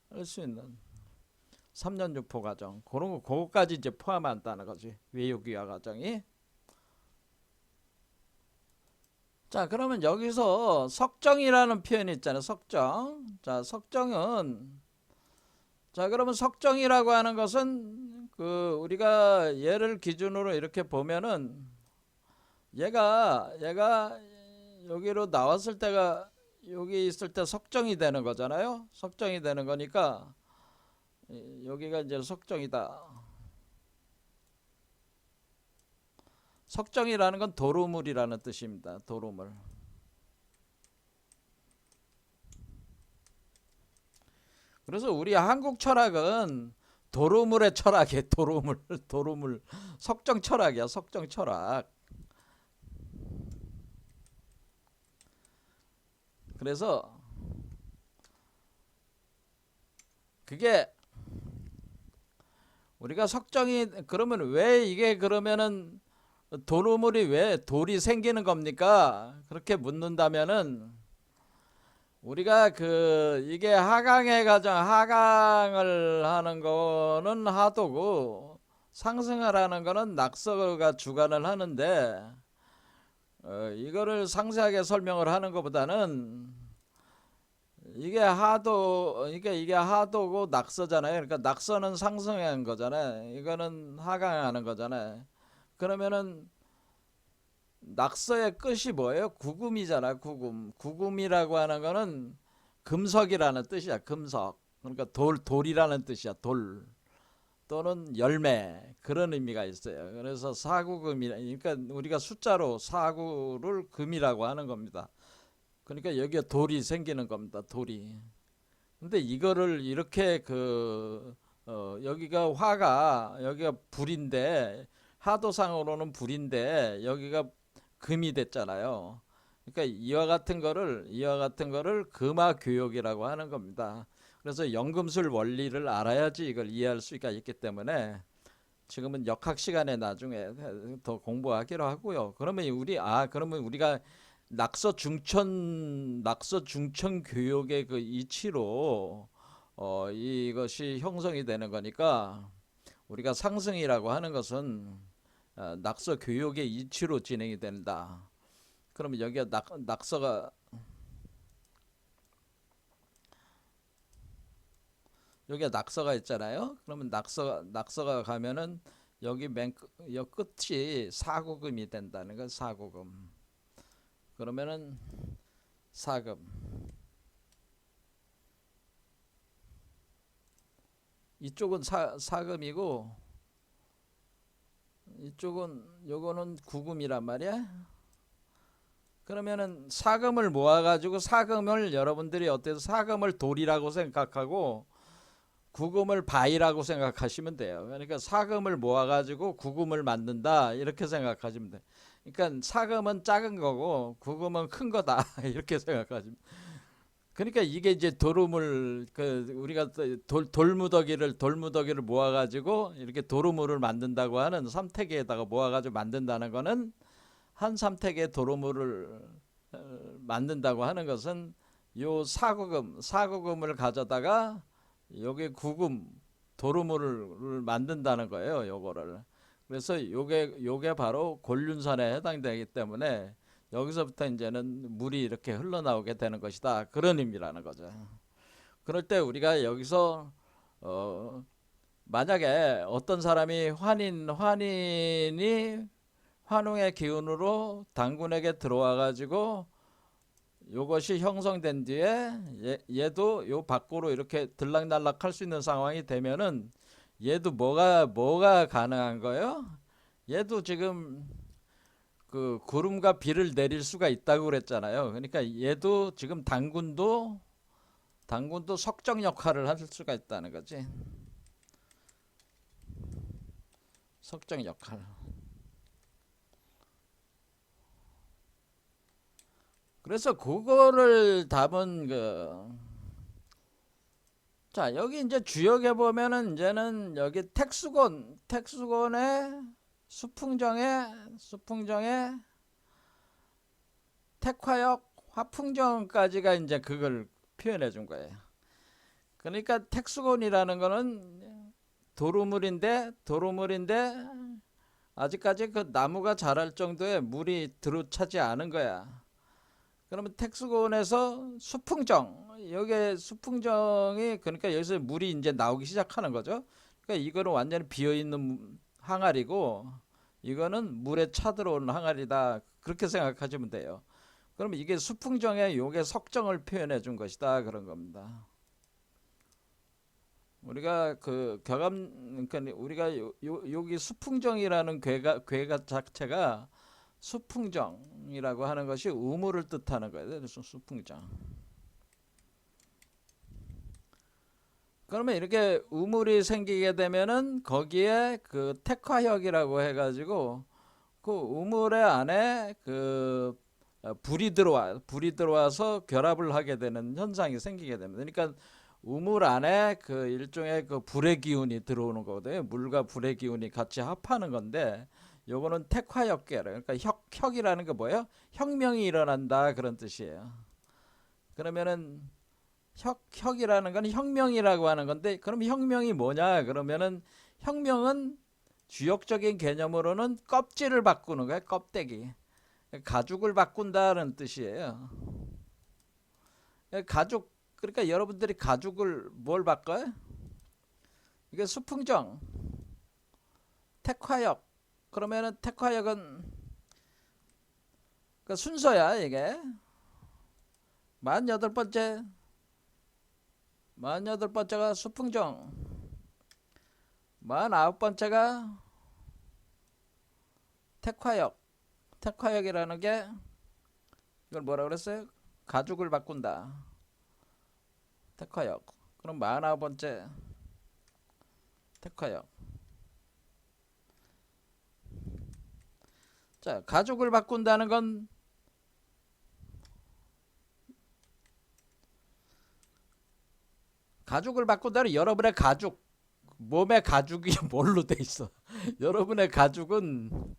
할 수 있는 3년 유포 과정. 그런 거, 그거까지 이제 포함한다는 거지. 외유기화 과정이. 자, 그러면 여기서 석정이라는 표현이 있잖아요. 석정. 자, 석정은 자, 그러면 석정이라고 하는 것은 그 우리가 얘를 기준으로 이렇게 보면은 얘가 여기로 나왔을 때가 여기 있을 때 석정이 되는 거잖아요. 석정이 되는 거니까 여기가 이제 석정이다. 석정이라는 건 도루물이라는 뜻입니다. 도루물. 그래서 우리 한국 철학은 도루물의 철학이에요. 도루물. 석정 철학이야. 석정 철학. 그래서 그게 우리가 석정이 그러면 왜 이게 그러면은 도루물이 왜 돌이 생기는 겁니까? 그렇게 묻는다면은 우리가 이게 하강의 과정, 하강을 하는 거는 하도고 상승을 하는 거는 낙서가 주관을 하는데 이거를 상세하게 설명을 하는 것보다는 이게 하도고 낙서잖아요. 그러니까 낙서는 상승하는 거잖아요. 이거는 하강하는 거잖아요. 그러면은 낙서의 끝이 뭐예요? 구금이잖아. 구금이라고 하는 거는 금석이라는 뜻이야. 금석. 그러니까 돌이라는 뜻이야. 돌 또는 열매, 그런 의미가 있어요. 그래서 사구금이라, 그러니까 우리가 숫자로 사구를 금이라고 하는 겁니다. 그러니까 여기에 돌이 생기는 겁니다. 돌이. 근데 이거를 이렇게 여기가 여기가 불인데, 하도상으로는 불인데 여기가 금이 됐잖아요. 그러니까 이와 같은 거를 금화교역이라고 하는 겁니다. 그래서 연금술 원리를 알아야지 이걸 이해할 수가 있기 때문에 지금은 역학 시간에 나중에 더 공부하기로 하고요. 그러면 우리가 낙서 중천 교역의 그 이치로 이것이 형성이 되는 거니까 우리가 상승이라고 하는 것은 낙서 교역의 이치로 진행이 된다. 그러면 여기가 낙서가 여기가 낙서가 있잖아요. 그러면 낙서가 가면은 여기 끝이 사구금이 된다는 거. 사구금. 그러면은 사금. 이쪽은 사금이고 이쪽은 요거는 구금이란 말이야. 그러면은 사금을 모아가지고 사금을 여러분들이 어때서 사금을 돌이라고 생각하고 구금을 바위라고 생각하시면 돼요. 그러니까 사금을 모아가지고 구금을 만든다 이렇게 생각하시면 돼요. 그러니까 사금은 작은 거고 구금은 큰 거다 이렇게 생각하시면. 그러니까 이게 이제 도루물 우리가 돌무더기를 모아가지고 이렇게 도루물을 만든다고 하는 삼태기에다가 모아가지고 만든다는 거는 한 삼태기의 도루물을 만든다고 하는 것은 요 사구금을 가져다가 여기 구금 도루물을 만든다는 거예요. 요거를. 그래서 요게 바로 곤륜산에 해당되기 때문에 여기서부터 이제는 물이 이렇게 흘러나오게 되는 것이다. 그런 의미라는 거죠. 그럴 때 우리가 여기서 만약에 어떤 사람이 환웅의 기운으로 당군에게 들어와 가지고 요것이 형성된 뒤에 얘도 요 밖으로 이렇게 들락날락 할 수 있는 상황이 되면은 얘도 뭐가 가능한 거예요? 얘도 지금 그 구름과 비를 내릴 수가 있다고 그랬잖아요. 그러니까 얘도 지금 당군도 석정 역할을 할 수가 있다는 거지. 석정 역할. 그래서 그거를 담은 자, 여기 이제 주역에 보면은 이제는 여기 택수곤의 수풍정의 택화역 화풍정까지가 이제 그걸 표현해 준 거예요. 그러니까 택수곤이라는 거는 도루물인데 아직까지 그 나무가 자랄 정도의 물이 들어차지 않은 거야. 그러면 택수곤에서 여기에 수풍정이 그러니까 여기서 물이 이제 나오기 시작하는 거죠. 그러니까 이거는 완전히 비어 있는 항아리고 이거는 물에 차 들어오는 항아리다. 그렇게 생각하시면 돼요. 그러면 이게 수풍정에 요게 석정을 표현해 준 것이다. 그런 겁니다. 우리가 그러니까 우리가 여기 수풍정이라는 괴가 자체가 수풍정이라고 하는 것이 우물을 뜻하는 거예요. 그래서 수풍정. 그러면 이렇게 우물이 생기게 되면은 거기에 그 택화역이라고 해가지고 그 우물의 안에 불이 들어와서 결합을 하게 되는 현상이 생기게 됩니다. 그러니까 우물 안에 일종의 불의 기운이 들어오는 거거든요. 물과 불의 기운이 같이 합하는 건데 요거는 택화역계를, 그러니까 혁이라는 게 뭐예요? 혁명이 일어난다 그런 뜻이에요. 그러면은 혁이라는 건 혁명이라고 하는 건데, 그럼 혁명이 뭐냐? 그러면은 혁명은 주역적인 개념으로는 껍질을 바꾸는 거예요. 껍데기. 가죽을 바꾼다는 뜻이에요. 가죽, 그러니까 여러분들이 가죽을 뭘 바꿔요? 이게 수풍정, 택화역. 그러면은 택화역은 그 순서야 이게. 48번째, 48번째가 수풍정, 49번째가 택화역. 택화역이라는 게 이걸 뭐라 그랬어요? 가죽을 바꾼다. 택화역. 그럼 49번째 택화역. 자, 가죽을 바꾼다는 건 가죽을 바꾼다는 여러분의 가죽, 몸의 가죽이 뭘로 돼 있어? 여러분의 가죽은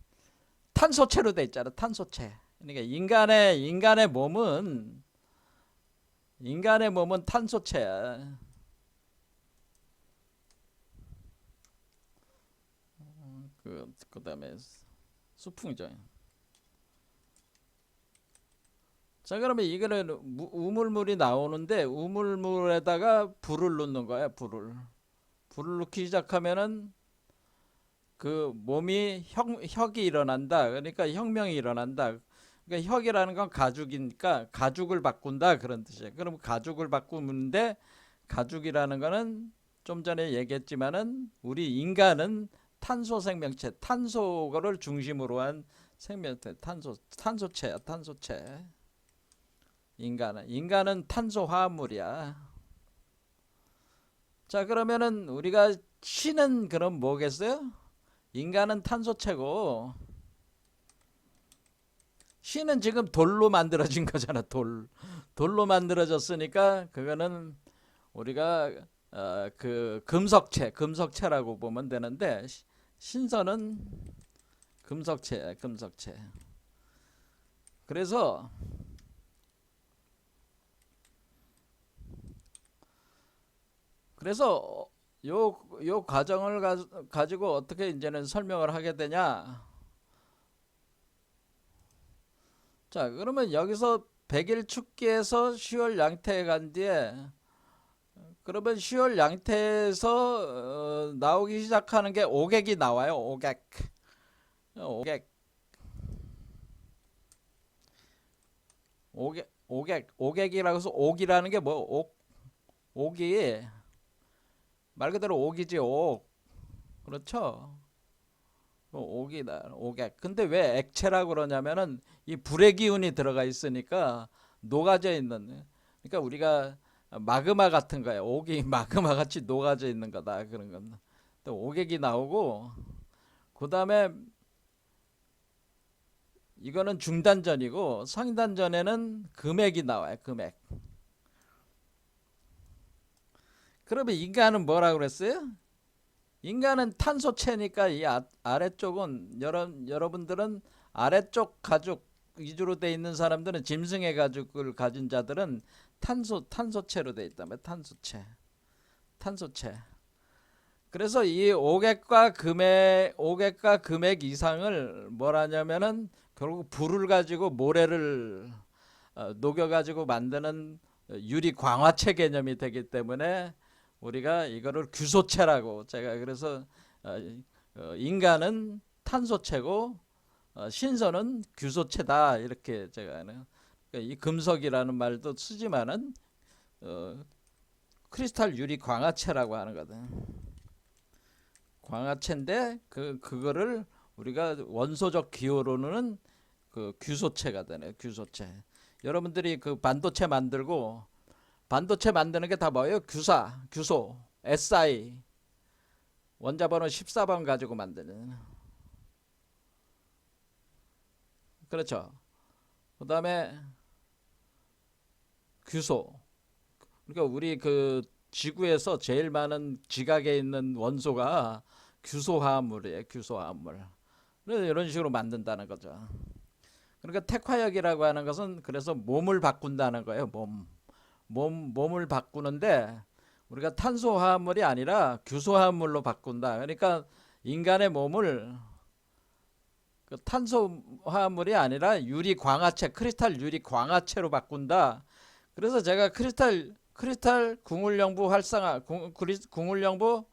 탄소체로 돼 있잖아. 탄소체. 그러니까 인간의 몸은 탄소체야. 그다음에 수풍이죠. 자, 그러면 이거는 우물물이 나오는데 우물물에다가 불을 넣는 거야. 불을 넣기 시작하면은 그 몸이 혁이 일어난다. 그러니까 혁명이 일어난다. 그러니까 혁이라는 건 가죽이니까 가죽을 바꾼다 그런 뜻이에요. 그럼 가죽을 바꾸는데, 가죽이라는 거는 좀 전에 얘기했지만은 우리 인간은 탄소 생명체, 탄소를 중심으로 한 생명체, 탄소체야, 탄소체. 인간은 탄소 화합물이야. 자, 그러면은 우리가 신은 그럼 뭐겠어요? 인간은 탄소체고, 신은 지금 돌로 만들어진 거잖아. 돌로 만들어졌으니까 그거는 우리가 그 금속체라고 보면 되는데, 신선은 금속체야, 금속체. 그래서 요 과정을 가지고 어떻게 이제는 설명을 하게 되냐? 자, 그러면 여기서 100일 축기에서 10월 양태에 간 뒤에, 그러면 10월 양태에서 나오기 시작하는 게 오객이 나와요. 오객이라고 해서, 옥이라는 게 뭐, 옥이 말 그대로 옥이지, 옥. 그렇죠? 옥이다, 오객. 근데 왜 액체라고 그러냐면은 이 불의 기운이 들어가 있으니까 녹아져 있는. 그러니까 우리가 마그마 같은 거야. 옥이 마그마 같이 녹아져 있는 거다. 그런 건. 또 오객이 나오고, 그 다음에 이거는 중단전이고, 상단전에는 금액이 나와요. 금액. 그러면 인간은 뭐라고 그랬어요? 인간은 탄소체니까 이 아래쪽은, 여러분들은 아래쪽 가죽 위주로 돼 있는 사람들은, 짐승의 가죽을 가진 자들은 탄소체로 돼 있다며. 탄소체. 그래서 이 오객과 금액 이상을 뭐라냐면은 결국 불을 가지고 모래를 녹여 가지고 만드는 유리 광화체 개념이 되기 때문에 우리가 이거를 규소체라고, 제가 그래서 인간은 탄소체고 신선은 규소체다 이렇게 제가 그러니까 이 금속이라는 말도 쓰지만은 크리스탈 유리 광화체라고 하는 거든. 광화체인데 그거를 우리가 원소적 기호로는 그 규소체가 되네. 규소체. 여러분들이 그 반도체 만들고, 반도체 만드는 게 다 뭐예요? 규소, SI, 원자번호 14번 가지고 만드는. 그렇죠. 그 다음에 규소. 그러니까 우리 그 지구에서 제일 많은 지각에 있는 원소가 규소화합물이에요. 규소화합물. 그래서 이런 식으로 만든다는 거죠. 그러니까 택화역이라고 하는 것은 그래서 몸을 바꾼다는 거예요. 몸을 바꾸는데 우리가 탄소화합물이 아니라 규소화합물로 바꾼다. 그러니까 인간의 몸을 그 탄소화합물이 아니라 유리 광화체, 크리스탈 유리 광화체로 바꾼다. 그래서 제가 크리스탈 궁울령부 활성화, 궁울령부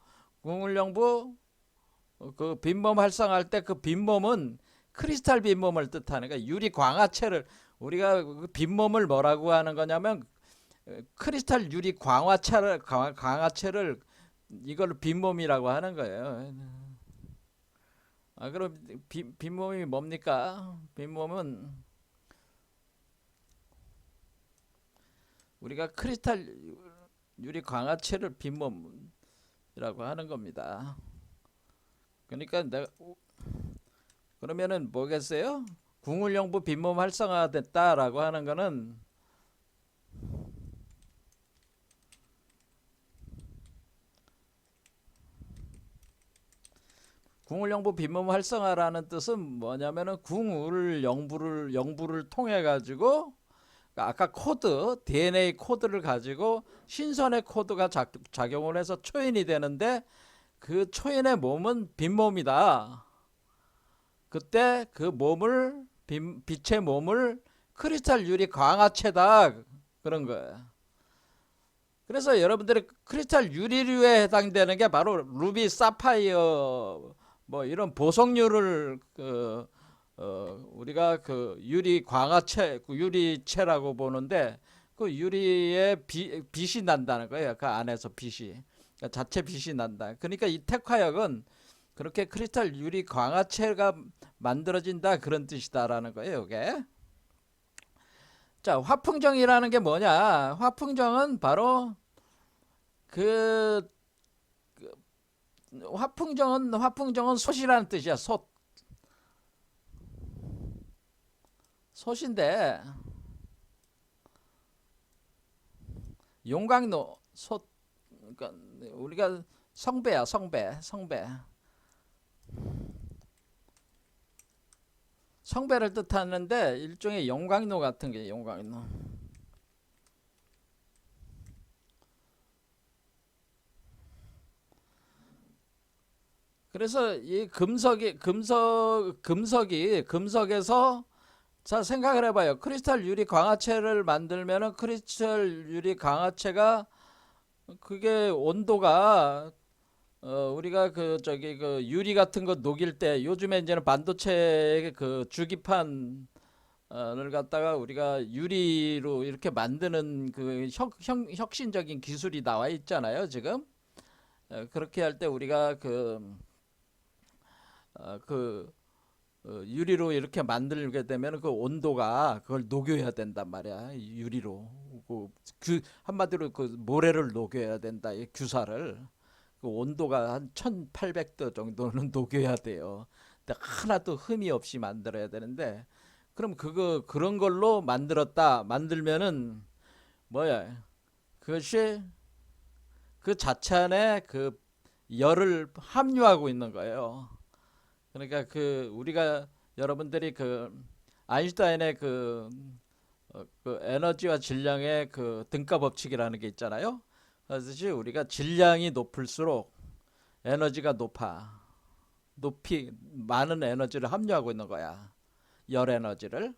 그 빈몸 활성화할 때 그 빈몸은 크리스탈 빈몸을 뜻하는 거예요. 유리 광화체를 우리가 그 빈몸을 뭐라고 하는 거냐면 크리스탈 유리 광화체를 이걸 빈몸이라고 하는 거예요. 그럼 빈몸이 뭡니까? 빈몸은 우리가 크리스탈 유리 광화체를 빈몸이라고 하는 겁니다. 그러니까 내가 그러면은 뭐겠어요? 궁울령부 빈몸 활성화됐다라고 하는 거는 궁울영부 빈몸 활성화라는 뜻은 뭐냐면은 영부를 통해 가지고 아까 코드 DNA 코드를 가지고 신선의 코드가 작용을 해서 초인이 되는데 그 초인의 몸은 빈몸이다. 그때 그 몸을 빛의 몸을 크리스탈 유리 광화체다 그런 거예요. 그래서 여러분들이 크리스탈 유리류에 해당되는 게 바로 루비, 사파이어 뭐 이런 보석류를 우리가 그 유리 광화체, 유리체라고 보는데 그 유리에 빛이 난다는 거예요. 그 안에서 빛이 그러니까 자체 빛이 난다. 그러니까 이 택화역은 그렇게 크리스탈 유리 광화체가 만들어진다 그런 뜻이다라는 거예요. 이게. 자, 화풍정이라는 게 뭐냐? 화풍정은 바로 그 화풍정은 솥이라는 뜻이야. 솥인데 용광로 솥 그러니까 우리가 성배야 성배를 뜻하는데 일종의 용광로 같은 게 용광로. 그래서 이 금석에서 자 생각을 해봐요. 크리스탈 유리 광화체를 만들면은 크리스탈 유리 광화체가 그게 온도가 우리가 그 유리 같은 거 녹일 때 요즘에 이제는 반도체 그 주기판을 갖다가 우리가 유리로 이렇게 만드는 그 혁신적인 기술이 나와 있잖아요 지금. 그렇게 할 때 우리가 그 유리로 이렇게 만들게 되면 그 온도가 그걸 녹여야 된단 말이야 유리로. 한마디로 그 모래를 녹여야 된다 이 규사를. 그 온도가 한 1800도 정도는 녹여야 돼요. 근데 하나도 흠이 없이 만들어야 되는데 그럼 그런 걸로 만들면은 뭐야 그것이 그 자체 안에 그 열을 함유하고 있는 거예요. 그러니까 그 우리가 여러분들이 그 아인슈타인의 그 에너지와 질량의 그 등가 법칙이라는 게 있잖아요. 그래서 우리가 질량이 높을수록 에너지가 높이 많은 에너지를 함유하고 있는 거야. 열 에너지를.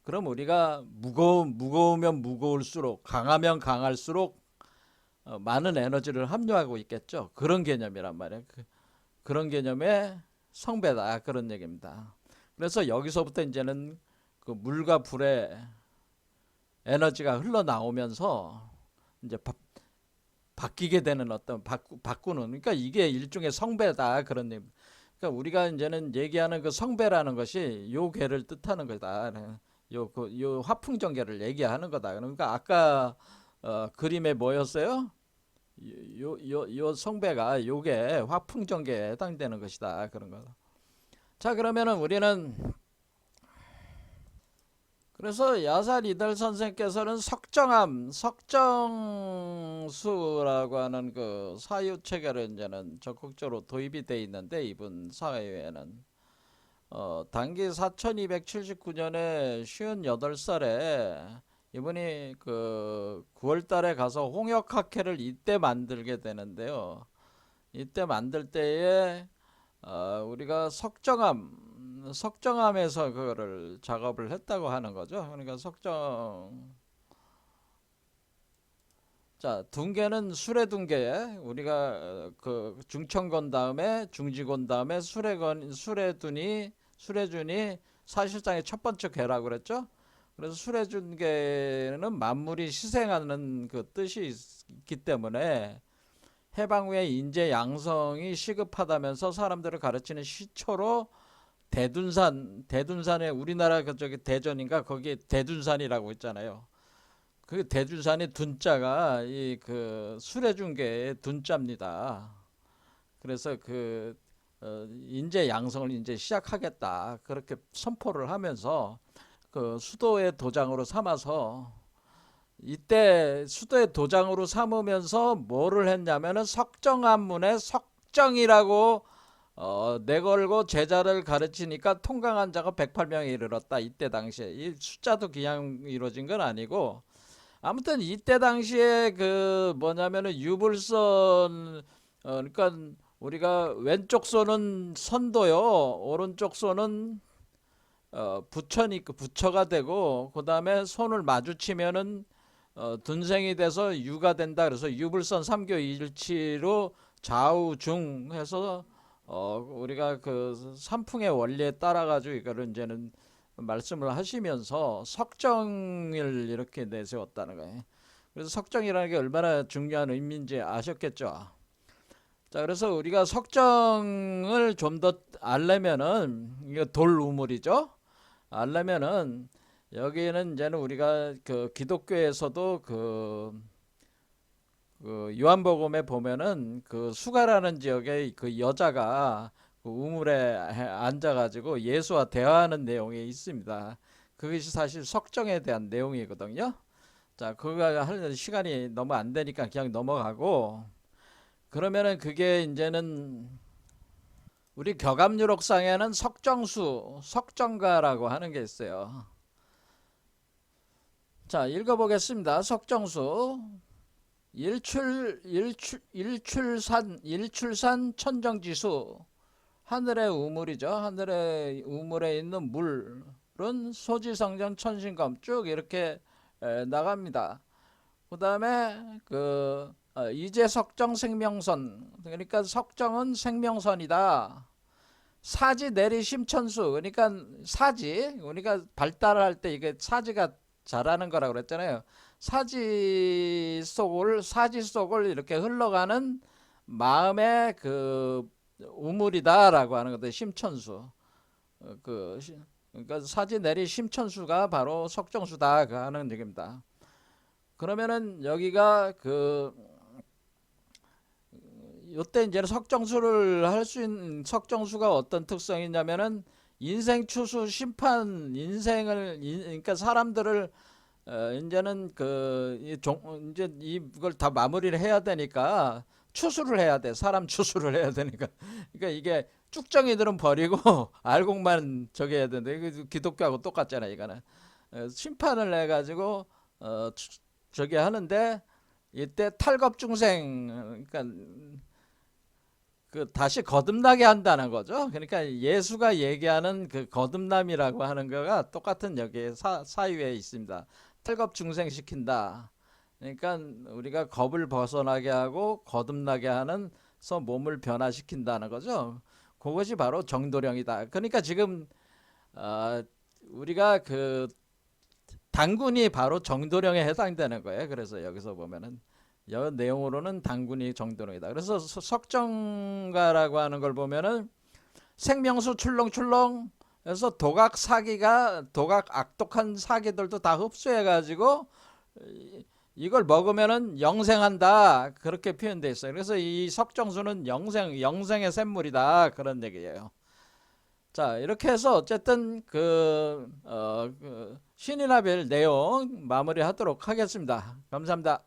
그럼 우리가 무거우면 무거울수록 강하면 강할수록 많은 에너지를 함유하고 있겠죠. 그런 개념이란 말이에요. 그런 개념의 성배다 그런 얘기입니다. 그래서 여기서부터 이제는 그 물과 불의 에너지가 흘러나오면서 이제 바뀌게 되는 어떤 바꾸는 그러니까 이게 일종의 성배다 그런 얘기. 그러니까 우리가 이제는 얘기하는 그 성배라는 것이 요 계를 뜻하는 거다. 요 화풍정계를 얘기하는 거다. 그러니까 아까 그림에 뭐였어요? 요 성배가 요게 화풍정계에 해당되는 것이다 그런 거. 자 그러면은 우리는 그래서 야사 리들 선생께서는 석정수라고 하는 그 사유 체계를 이제는 적극적으로 도입이 돼 있는데 이분 사회에는 단기 4279년에 58살에 이분이 그 9월 달에 가서 홍역학회를 이때 만들게 되는데요. 이때 만들 때에 우리가 석정암에서 그거를 작업을 했다고 하는 거죠. 그러니까 자, 둔계는 수레둔계에 우리가 그 중천건 다음에 중지건 다음에 수레준이 사실상의 첫 번째 괴라고 그랬죠. 그래서 수레준계는 만물이 희생하는 그 뜻이 있기 때문에 해방 후에 인재 양성이 시급하다면서 사람들을 가르치는 시초로 대둔산에 우리나라 그쪽에 대전인가 거기에 대둔산이라고 있잖아요. 그 대둔산의 둔자가 이 그 수레중계의 둔자입니다. 그래서 그 인재 양성을 이제 시작하겠다 그렇게 선포를 하면서 그 수도의 도장으로 삼아서 이때 수도의 도장으로 삼으면서 뭐를 했냐면은 석정암문에 석정이라고 내걸고 제자를 가르치니까 통강한 자가 108명에 이르렀다. 이때 당시에 이 숫자도 그냥 이루어진 건 아니고 아무튼 이때 당시에 그 뭐냐면은 유불선 그러니까 우리가 왼쪽 손은 선도요, 오른쪽 손은 부처가 되고 그 다음에 손을 마주치면은 둔생이 돼서 유가 된다. 그래서 유불선 삼교일치로 좌우중 해서 우리가 그 삼풍의 원리에 따라 가지고 이거를 이제는 말씀을 하시면서 석정을 이렇게 내세웠다는 거예요. 그래서 석정이라는 게 얼마나 중요한 의미인지 아셨겠죠. 자, 그래서 우리가 석정을 좀 더 알려면은 이거 돌 우물이죠. 알려면은 여기는 이제는 우리가 그 기독교에서도 그 요한복음에 보면은 그 수가라는 지역에 그 여자가 그 우물에 앉아가지고 예수와 대화하는 내용이 있습니다. 그것이 사실 석정에 대한 내용이거든요. 자, 그거 하려는 시간이 너무 안 되니까 그냥 넘어가고 그러면은 그게 이제는 우리 격암유록상에는 석정가라고 하는 게 있어요. 자, 읽어보겠습니다. 석정수 일출산 천정지수 하늘의 우물이죠. 하늘의 우물에 있는 물은 소지성전 천신검 쭉 이렇게 나갑니다. 그 다음에 이제 석정 생명선 그러니까 석정은 생명선이다. 사지 내리 심천수 그러니까 사지 우리가 발달할 때 이게 사지가 자라는 거라고 그랬잖아요. 사지 속을 이렇게 흘러가는 마음의 그 우물이다라고 하는 것도 심천수. 그러니까 사지 내리 심천수가 바로 석정수다 하는 얘기입니다. 그러면은 여기가 요때 이제 석정수를 할 수 있는 석정수가 어떤 특성이 있냐면은 인생 추수 심판 그러니까 사람들을 이제는 이제 이걸 다 마무리를 해야 되니까 추수를 해야 돼. 사람 추수를 해야 되니까. 그러니까 이게 쭉정이들은 버리고 알곡만 저기 해야 되는데 이거 기독교하고 똑같잖아, 이거는. 심판을 해 가지고 저기 하는데 이때 탈겁중생 그러니까 다시 거듭나게 한다는 거죠. 그러니까 예수가 얘기하는 그 거듭남이라고 하는 거가 똑같은 여기에 사유에 있습니다. 탈겁중생시킨다. 그러니까 우리가 겁을 벗어나게 하고 거듭나게 하는서 몸을 변화시킨다는 거죠. 그것이 바로 정도령이다. 그러니까 지금 우리가 당군이 바로 정도령에 해당되는 거예요. 그래서 여기서 보면은 이 내용으로는 당군이 정도령이다. 그래서 석정가라고 하는 걸 보면은 생명수 출렁출렁 그래서 독악 악독한 사기들도 다 흡수해 가지고 이걸 먹으면은 영생한다 그렇게 표현되어 있어요. 그래서 이 석정수는 영생의 샘물이다 그런 얘기예요. 자, 이렇게 해서 어쨌든 신이나 별 내용 마무리하도록 하겠습니다. 감사합니다.